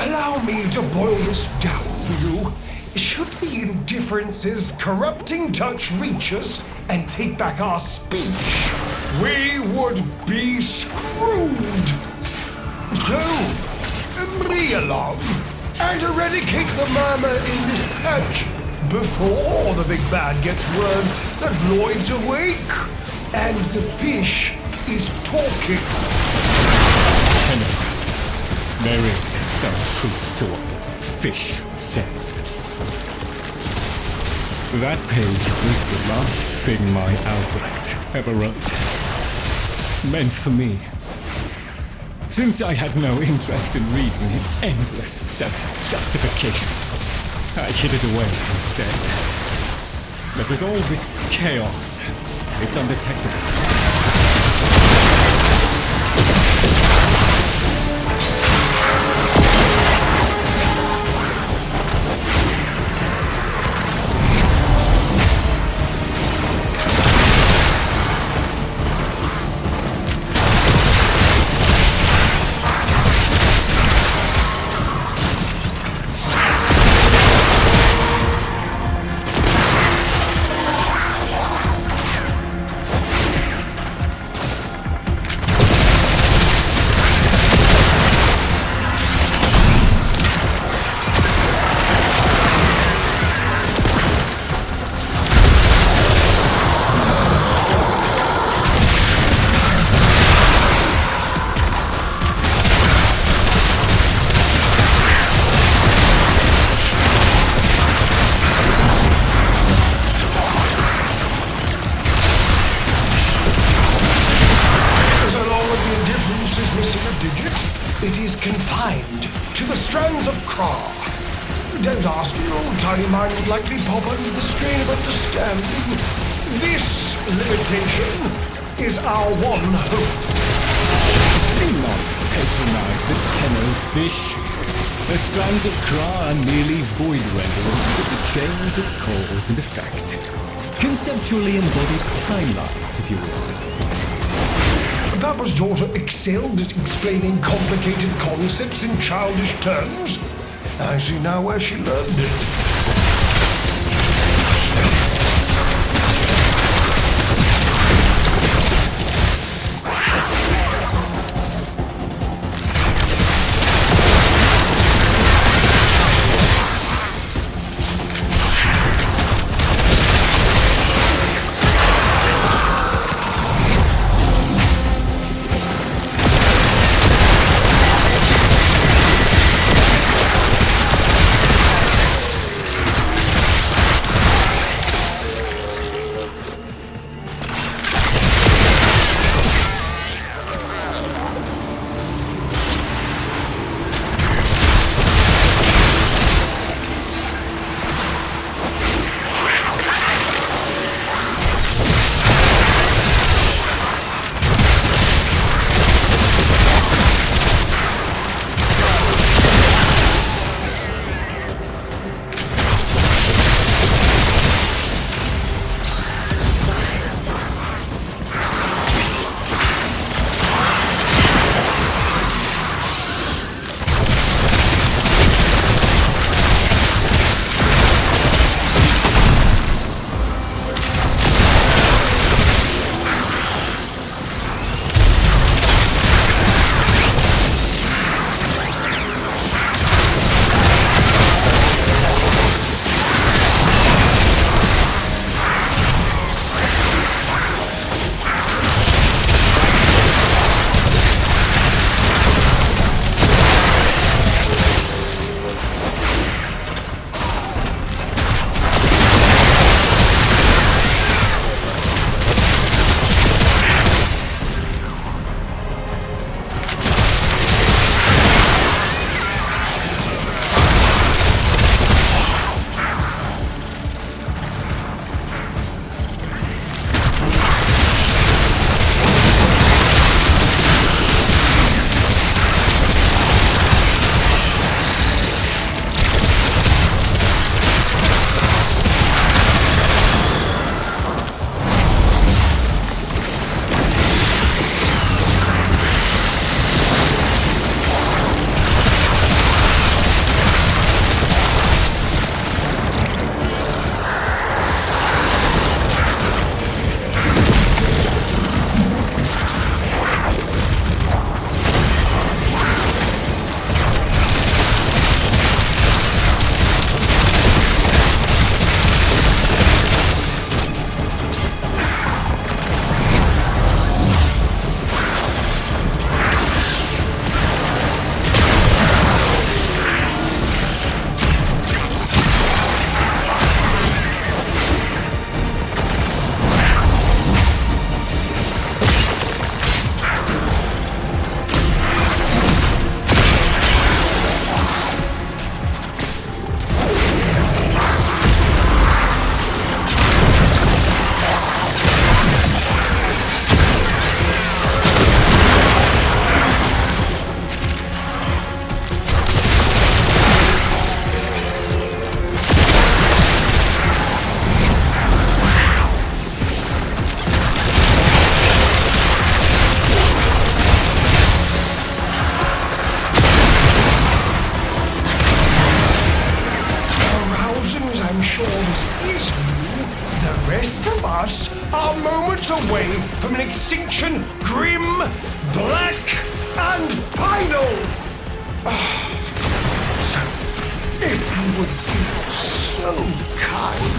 Allow me to boil this down for you. Should the indifference's corrupting touch reach us and take back our speech, we would be screwed. So, love, and eradicate the murmur in this patch before the big bad gets word that Lloyd's awake and the fish is talking. Hello. There is some truth to what the fish says. That page was the last thing my Albrecht ever wrote. Meant for me. Since I had no interest in reading his endless self-justifications, I hid it away instead. But with all this chaos, it's undetectable. It is confined to the strands of Kra. Don't ask, your old tiny mind would likely pop under the strain of understanding. This limitation is our one hope. Do not patronize the Tenno fish. The strands of Kra are merely void renderings of the chains of cause and effect. Conceptually embodied timelines, if you will. Papa's daughter excelled at explaining complicated concepts in childish terms. I see now where she learned it. away from an extinction grim, black, and final. So, if you would be so kind,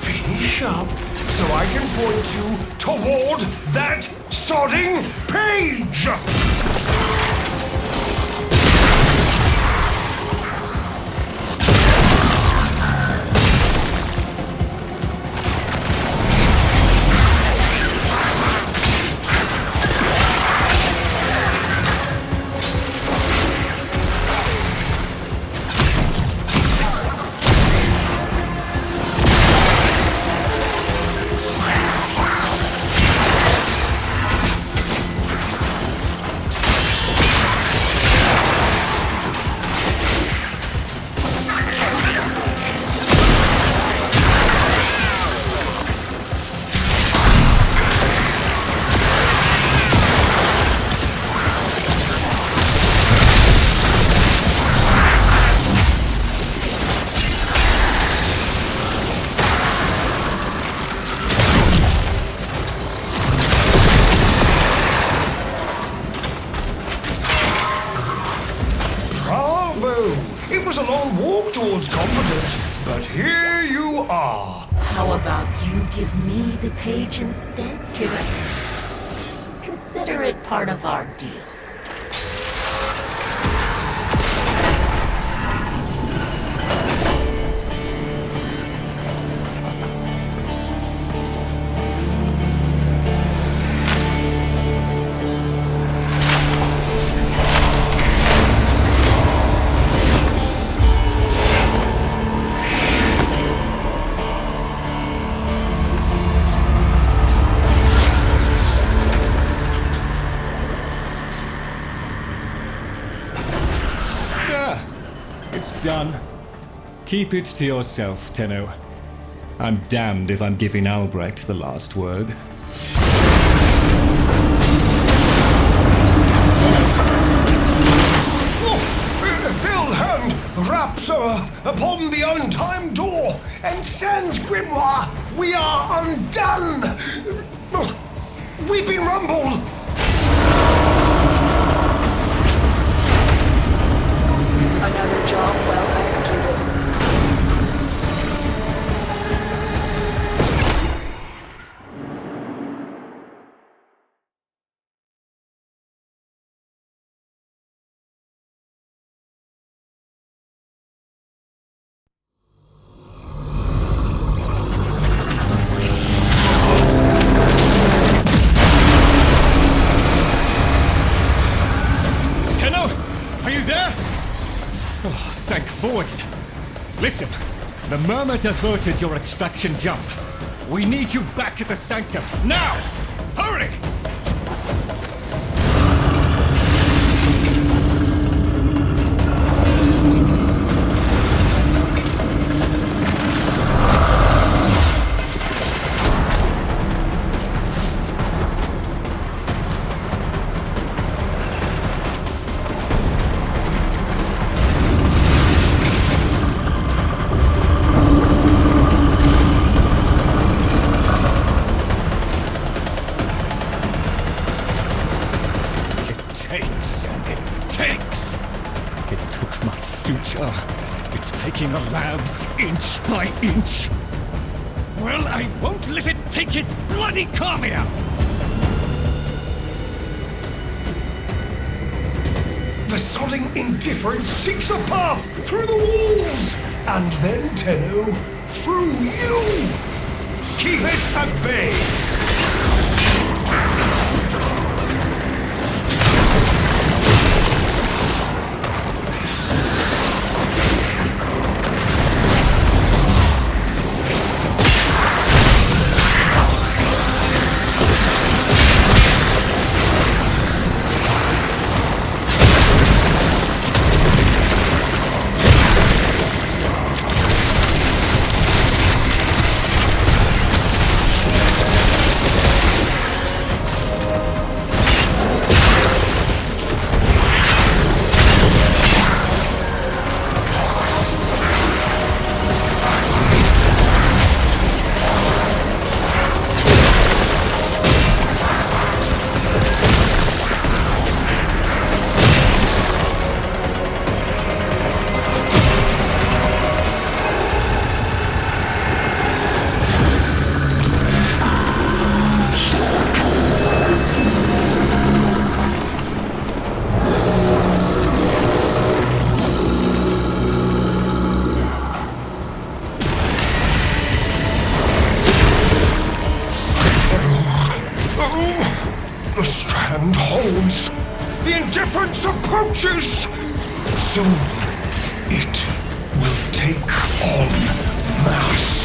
finish up so I can point you toward that sodding page! It was a long walk towards competence, but here you are. How about you give me the page instead, kiddo? Consider it part of our deal. It's done. Keep it to yourself, Tenno. I'm damned if I'm giving Albrecht the last word. Filled hand raps upon the untimed door, and sans grimoire, we are undone! We've been rumbled! Another job well executed. Tenno! Are you there? Oh, thank Void. Listen, the Murmur diverted your extraction jump. We need you back at the Sanctum, now! Hurry! It took my future. It's taking the labs inch by inch. Well, I won't let it take his bloody caviar! The sodding indifference seeks a path through the walls, and then, Tenno, through you! Keep it at bay! the indifference approaches. Soon, it will take on mass.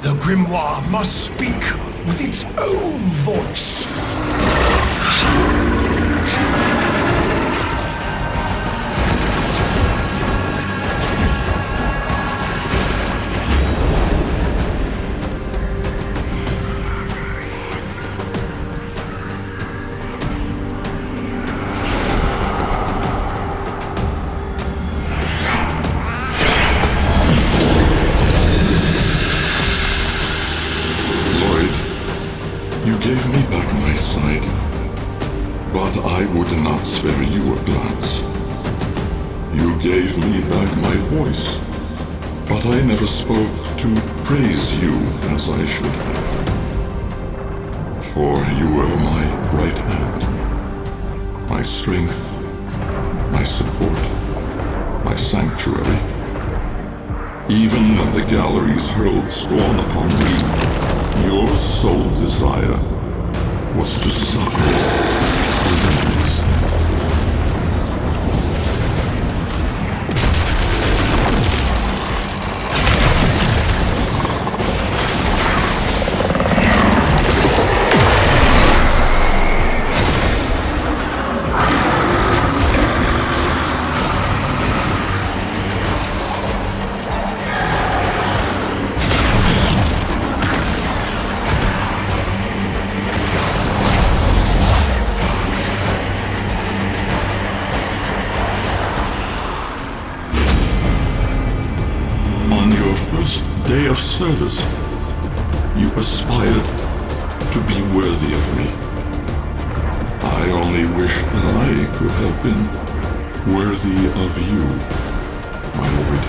The grimoire must speak with its own voice. You gave me back my sight, but I would not spare you a glance. You gave me back my voice, but I never spoke to praise you as I should have. For you were my right hand, my strength, my support, my sanctuary. Even when the galleries hurled scorn upon me, your sole desire was to suffer in my stead. Day of service, you aspired to be worthy of me. I only wish that I could have been worthy of you, my lord.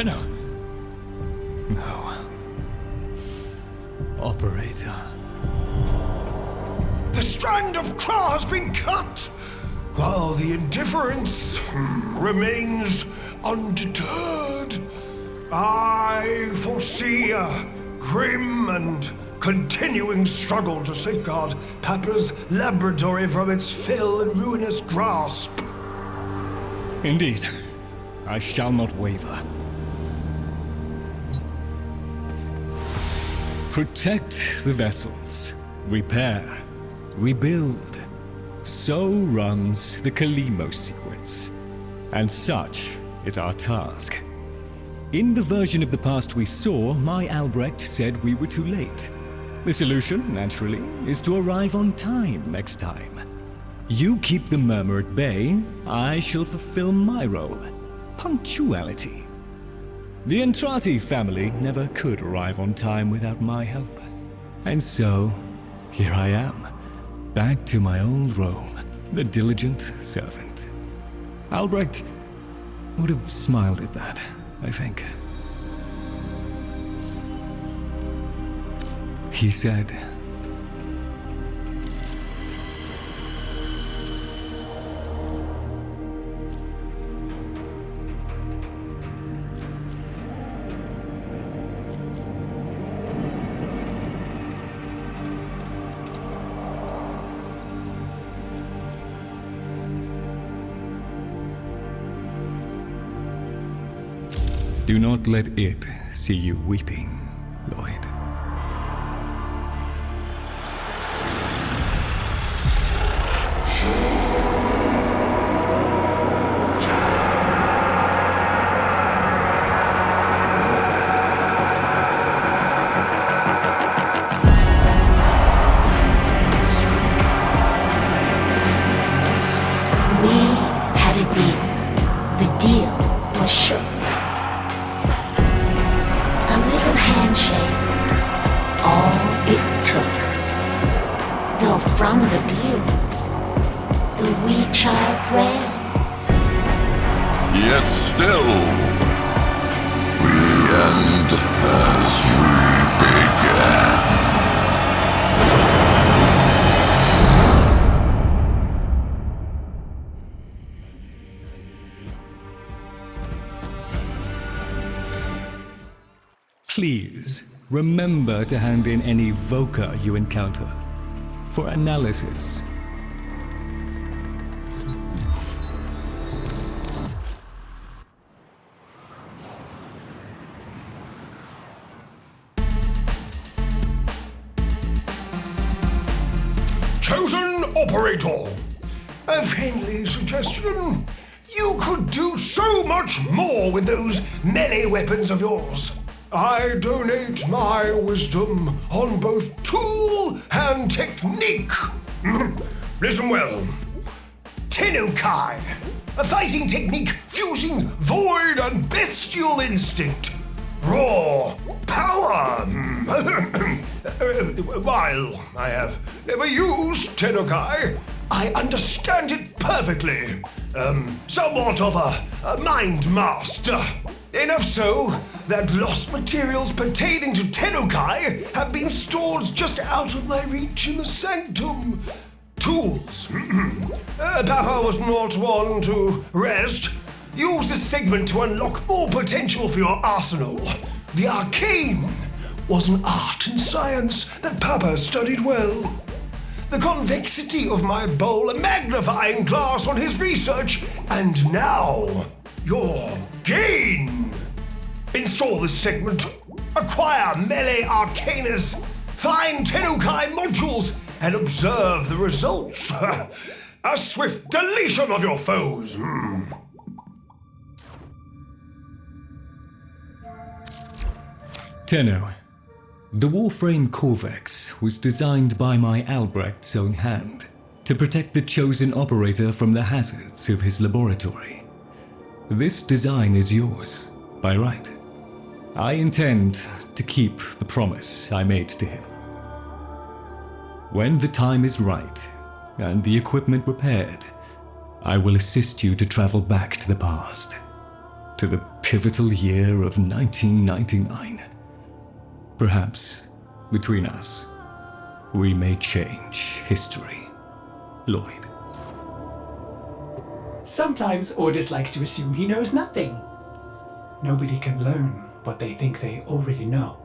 Tenno! No. Operator. The strand of Kra has been cut, while the indifference remains undeterred. I foresee a grim and continuing struggle to safeguard Papa's laboratory from its fell and ruinous grasp. Indeed. I shall not waver. Protect the vessels. Repair. Rebuild. So runs the Kalimo sequence. And such is our task. In the version of the past we saw, my Albrecht said we were too late. The solution, naturally, is to arrive on time next time. You keep the Murmur at bay, I shall fulfill my role. Punctuality. The Entrati family never could arrive on time without my help. And so, here I am, back to my old role, the diligent servant. Albrecht would have smiled at that, I think. He said, do not let it see you weeping, Lloyd. From the deal, the wee child ran. Yet still, we end as we began. Please, remember to hand in any Voca you encounter for analysis. Chosen operator, a friendly suggestion. You could do so much more with those melee weapons of yours. I donate my wisdom on both tool and technique. Listen well. Tenno-kai, a fighting technique fusing void and bestial instinct. Raw power. While I have never used Tenno-kai, I understand it perfectly. Somewhat of a mind master. Enough so that lost materials pertaining to Tenno-kai have been stored just out of my reach in the sanctum. Tools. Papa was not one to rest. Use this segment to unlock more potential for your arsenal. The arcane was an art and science that Papa studied well. The convexity of my bowl a magnifying glass on his research, and now your gain. Install this segment, acquire melee arcanas, find Tenno-kai modules, and observe the results. A swift deletion of your foes. Tenno, the Warframe Corvex was designed by my Albrecht's own hand to protect the chosen operator from the hazards of his laboratory. This design is yours, by right. I intend to keep the promise I made to him. When the time is right, and the equipment repaired, I will assist you to travel back to the past, to the pivotal year of 1999. Perhaps, between us, we may change history. Lloyd. Sometimes Ordis likes to assume he knows nothing. Nobody can learn what they think they already know.